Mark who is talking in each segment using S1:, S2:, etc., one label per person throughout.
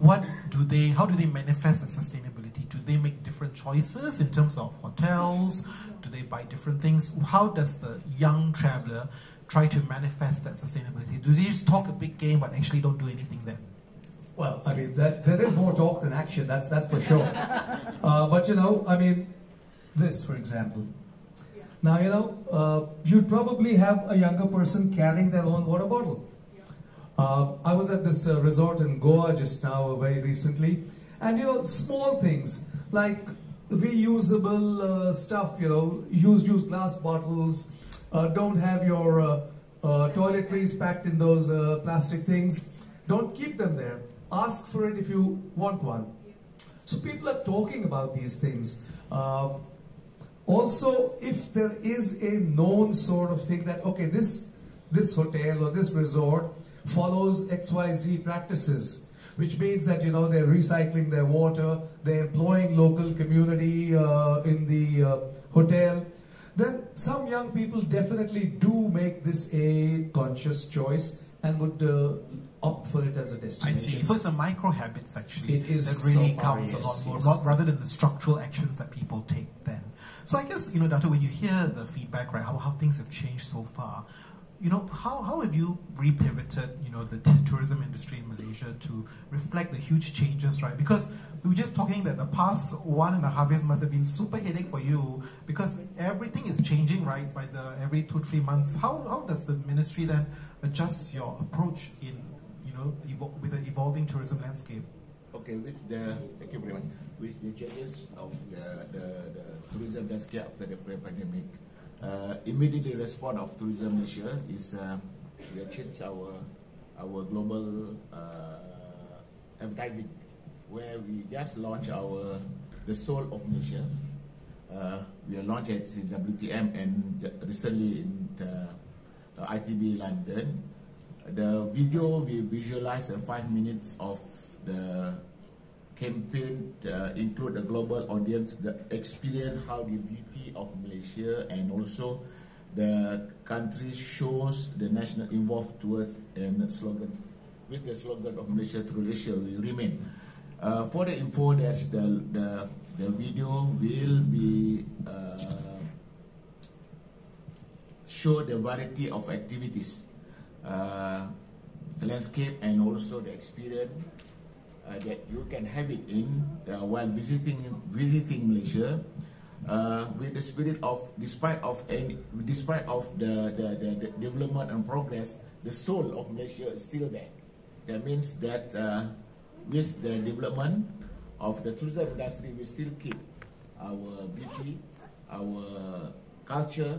S1: how do they manifest the sustainability? Do they make different choices in terms of hotels? Do they buy different things? How does the young traveler try to manifest that sustainability? Do they just talk a big game but actually don't do anything then?
S2: Well, I mean, there is more talk than action, that's for sure. But, you know, I mean, this, for example. Now, you know, you'd probably have a younger person carrying their own water bottle. I was at this resort in Goa just now, very recently, and, you know, small things like reusable stuff, you know, use glass bottles, don't have your toiletries packed in those plastic things, don't keep them there. Ask for it if you want one. So people are talking about these things. Also, if there is a known sort of thing that, okay, this hotel or this resort follows XYZ practices, which means that, you know, they're recycling their water, they're employing local community in the hotel, then some young people definitely do make this a conscious choice and would opt for it as a destination.
S1: I see. So it's the micro habits actually
S2: it is
S1: that really
S2: so far,
S1: counts
S2: yes,
S1: a lot more,
S2: yes.
S1: rather than the structural actions that people take then. So I guess, you know, Dato, when you hear the feedback, right, how things have changed so far, you know, how have you repivoted, you know, the tourism industry in Malaysia to reflect the huge changes, right? Because we were just talking that the past 1.5 years must have been super headache for you because everything is changing, right, by every 2-3 months. How does the ministry then adjust your approach in, you know, with the evolving tourism landscape?
S3: Okay, thank you very much. With the changes of the tourism landscape after the pandemic, immediately response of Tourism Malaysia is we have changed our global advertising, where we just launched the Soul of Malaysia. We are launched at WTM and recently in the ITB London. The video we visualized 5 minutes of the campaign include the global audience, the experience how the beauty of Malaysia, and also the country shows the national involved towards and slogans. With the slogan of Malaysia through Asia will remain. For the info, that the video will be show the variety of activities, landscape, and also the experience that you can have it in while visiting Malaysia, with the spirit of despite of the development and progress, the soul of Malaysia is still there. That means that with the development of the tourism industry, we still keep our beauty, our culture,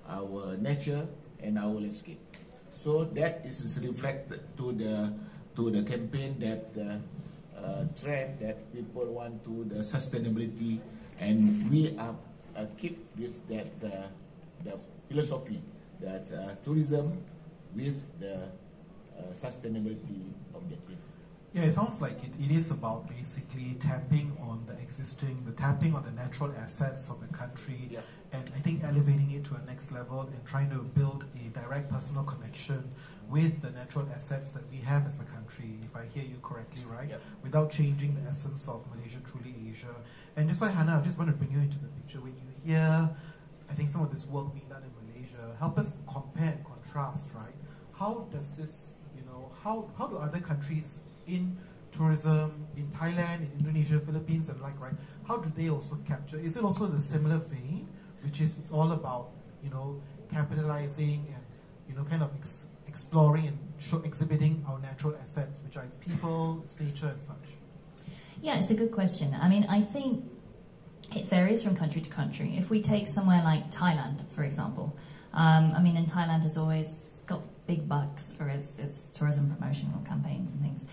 S3: our nature, and our landscape. So that is reflected to the campaign, that trend that people want to the sustainability, and we are keep with that the philosophy that tourism with the sustainability objective.
S1: Yeah, it sounds like it is about basically tapping on the natural assets of the country,
S3: yeah,
S1: and I think elevating it to a next level and trying to build a direct personal connection with the natural assets that we have as a country, if I hear you correctly, right?
S3: Yep.
S1: Without changing the essence of Malaysia, truly Asia. And just like Hannah, I just want to bring you into the picture. When you hear, I think, some of this work being done in Malaysia, help us compare and contrast, right? How does this, you know, how do other countries in tourism, in Thailand, in Indonesia, Philippines, and like, right, how do they also capture? Is it also the similar vein, which is it's all about, you know, capitalizing and, you know, kind of exploring and exhibiting our natural assets, which are its people, its nature, and such?
S4: Yeah, it's a good question. I mean, I think it varies from country to country. If we take somewhere like Thailand, for example, I mean, in Thailand has always got big bucks for its tourism promotional campaigns and things.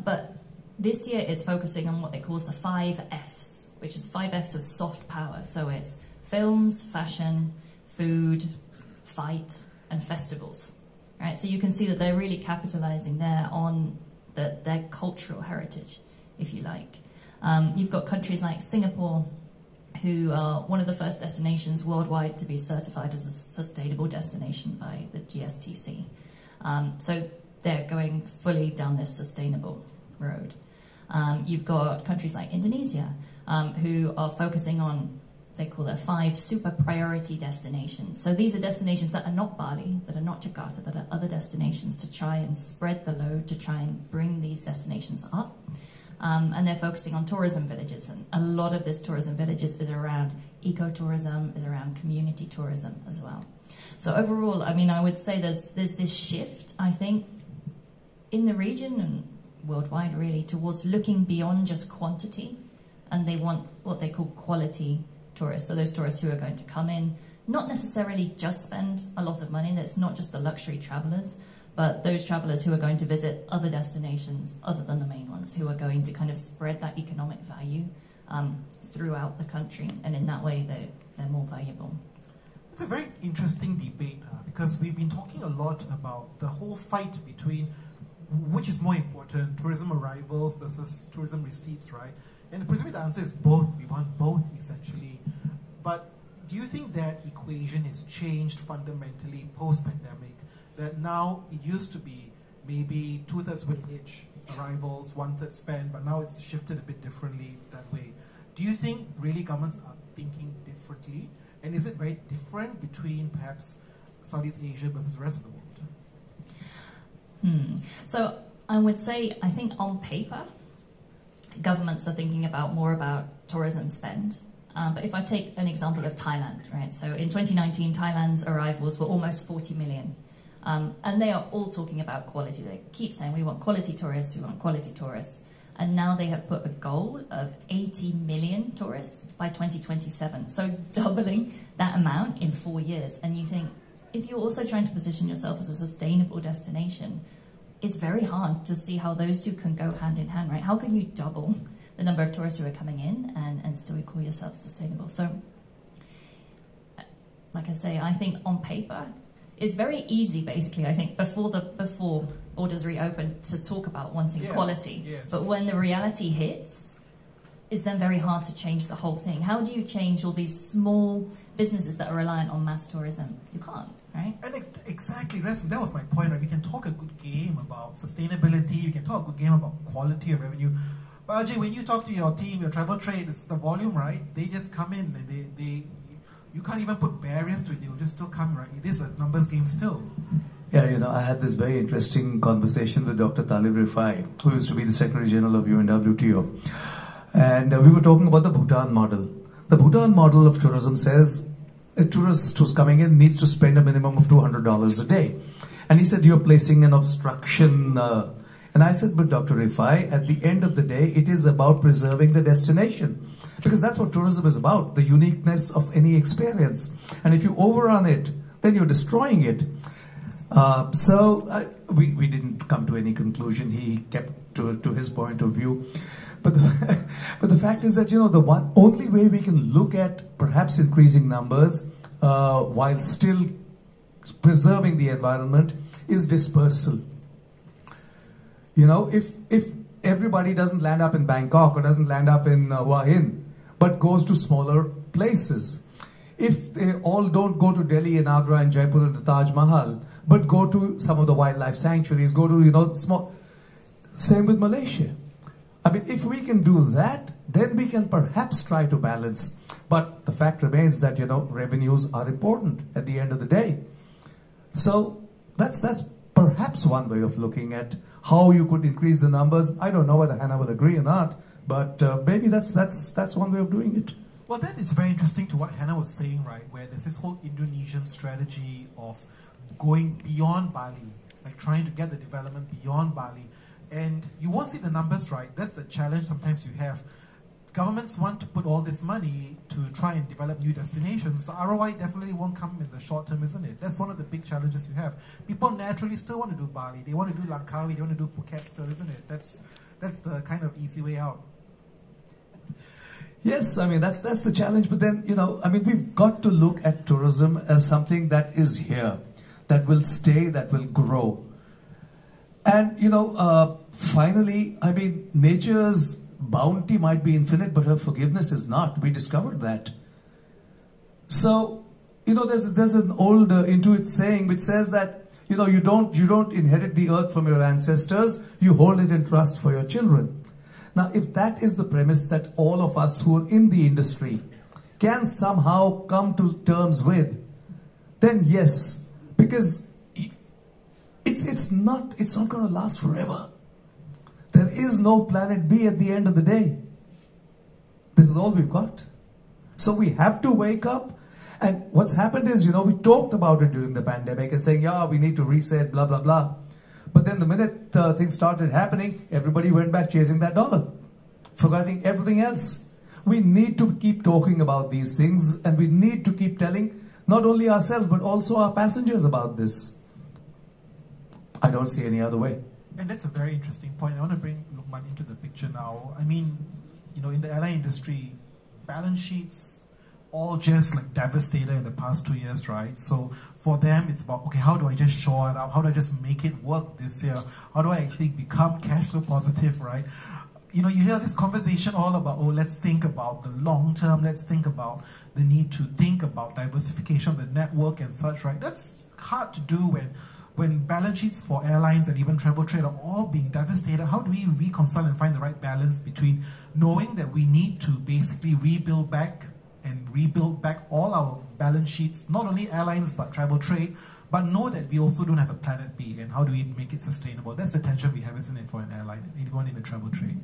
S4: But this year it's focusing on what it calls the 5 Fs, which is 5 Fs of soft power. So it's films, fashion, food, fight, and festivals. Right? So you can see that they're really capitalizing there on their cultural heritage, if you like. You've got countries like Singapore, who are one of the first destinations worldwide to be certified as a sustainable destination by the GSTC. So they're going fully down this sustainable road. You've got countries like Indonesia who are focusing on, they call their 5 super priority destinations. So these are destinations that are not Bali, that are not Jakarta, that are other destinations to try and spread the load, to try and bring these destinations up. And they're focusing on tourism villages. And a lot of this tourism villages is around ecotourism, is around community tourism as well. So overall, I mean, I would say there's this shift, I think, in the region and worldwide really, towards looking beyond just quantity. And they want what they call quality tourists. So those tourists who are going to come in, not necessarily just spend a lot of money. That's not just the luxury travelers, but those travelers who are going to visit other destinations other than the main ones, who are going to kind of spread that economic value throughout the country. And in that way, they're more valuable.
S1: It's a very interesting debate because we've been talking a lot about the whole fight between which is more important, tourism arrivals versus tourism receipts, right? And presumably the answer is both. We want both, essentially. But do you think that equation has changed fundamentally post-pandemic? That now it used to be maybe 2/3 wage arrivals, 1/3 spend, but now it's shifted a bit differently that way. Do you think really governments are thinking differently? And is it very different between perhaps Southeast Asia versus the rest of the world?
S4: So I would say, I think on paper, governments are thinking more about tourism spend. But if I take an example of Thailand, right? So in 2019, Thailand's arrivals were almost 40 million. And they are all talking about quality. They keep saying, we want quality tourists, we want quality tourists. And now they have put a goal of 80 million tourists by 2027. So doubling that amount in 4 years. And you think, if you're also trying to position yourself as a sustainable destination, it's very hard to see how those two can go hand in hand, right? How can you double the number of tourists who are coming in and still call yourself sustainable? So, like I say, I think on paper, it's very easy, basically, I think, before borders reopen to talk about wanting quality. Yes. But when the reality hits, it's then very hard to change the whole thing. How do you change all these small businesses that are reliant on mass tourism? You can't, right? And
S1: exactly, that was my point. Right? We can talk a good game about sustainability, you can talk a good game about quality of revenue. But Ajay, when you talk to your team, your travel trade, it's the volume, right? They just come in, and you can't even put barriers to it, they will just still come, right? It is a numbers game still.
S2: Yeah, you know, I had this very interesting conversation with Dr. Talib Rifai, who used to be the Secretary General of UNWTO. And we were talking about the Bhutan model. The Bhutan model of tourism says a tourist who's coming in needs to spend a minimum of $200 a day. And he said, you're placing an obstruction. And I said, but Dr. Rifai, at the end of the day, it is about preserving the destination. Because that's what tourism is about, the uniqueness of any experience. And if you overrun it, then you're destroying it. We didn't come to any conclusion. He kept to his point of view. But the fact is that, you know, the only way we can look at perhaps increasing numbers while still preserving the environment is dispersal. You know, if everybody doesn't land up in Bangkok or doesn't land up in Hua Hin, but goes to smaller places. If they all don't go to Delhi and Agra and Jaipur and the Taj Mahal, but go to some of the wildlife sanctuaries, go to, you know, small. Same with Malaysia. I mean, if we can do that, then we can perhaps try to balance. But the fact remains that, you know, revenues are important at the end of the day. So that's perhaps one way of looking at how you could increase the numbers. I don't know whether Hannah will agree or not, but maybe that's one way of doing it.
S1: Well, that is very interesting to what Hannah was saying, right? Where there's this whole Indonesian strategy of going beyond Bali, like trying to get the development beyond Bali. And you won't see the numbers, right? That's the challenge sometimes you have. Governments want to put all this money to try and develop new destinations. The ROI definitely won't come in the short term, isn't it? That's one of the big challenges you have. People naturally still want to do Bali. They want to do Langkawi. They want to do Phuket still, isn't it? That's the kind of easy way out.
S2: Yes, I mean, that's the challenge. But then, you know, I mean, we've got to look at tourism as something that is here, that will stay, that will grow. And, you know, finally, I mean, nature's bounty might be infinite, but her forgiveness is not. We discovered that. So, you know, there's an old Intuit saying which says that, you know, you don't inherit the earth from your ancestors, you hold it in trust for your children. Now, if that is the premise that all of us who are in the industry can somehow come to terms with, then yes, because it's not going to last forever. There is no planet B at the end of the day. This is all we've got. So we have to wake up. And what's happened is, we talked about it during the pandemic and saying, yeah, we need to reset, blah, blah, blah. But then the minute things started happening, everybody went back chasing that dollar, forgetting everything else. We need to keep talking about these things, and we need to keep telling not only ourselves, but also our passengers about this. I don't see any other way.
S1: And that's a very interesting point. I want to bring Luqman into the picture now. I mean, in the airline industry, balance sheets all just like devastated in the past 2 years, right? So for them, it's about, okay, how do I just shore it up? How do I just make it work this year? How do I actually become cash flow positive, right? You hear this conversation all about, let's think about the long term. Let's think about the need to think about diversification of the network and such, right? That's hard to do when balance sheets for airlines and even travel trade are all being devastated. How do we reconcile and find the right balance between knowing that we need to basically rebuild back all our balance sheets, not only airlines but travel trade, but know that we also don't have a planet B, and how do we make it sustainable? That's the tension we have, isn't it, for an airline, anyone in the travel trade?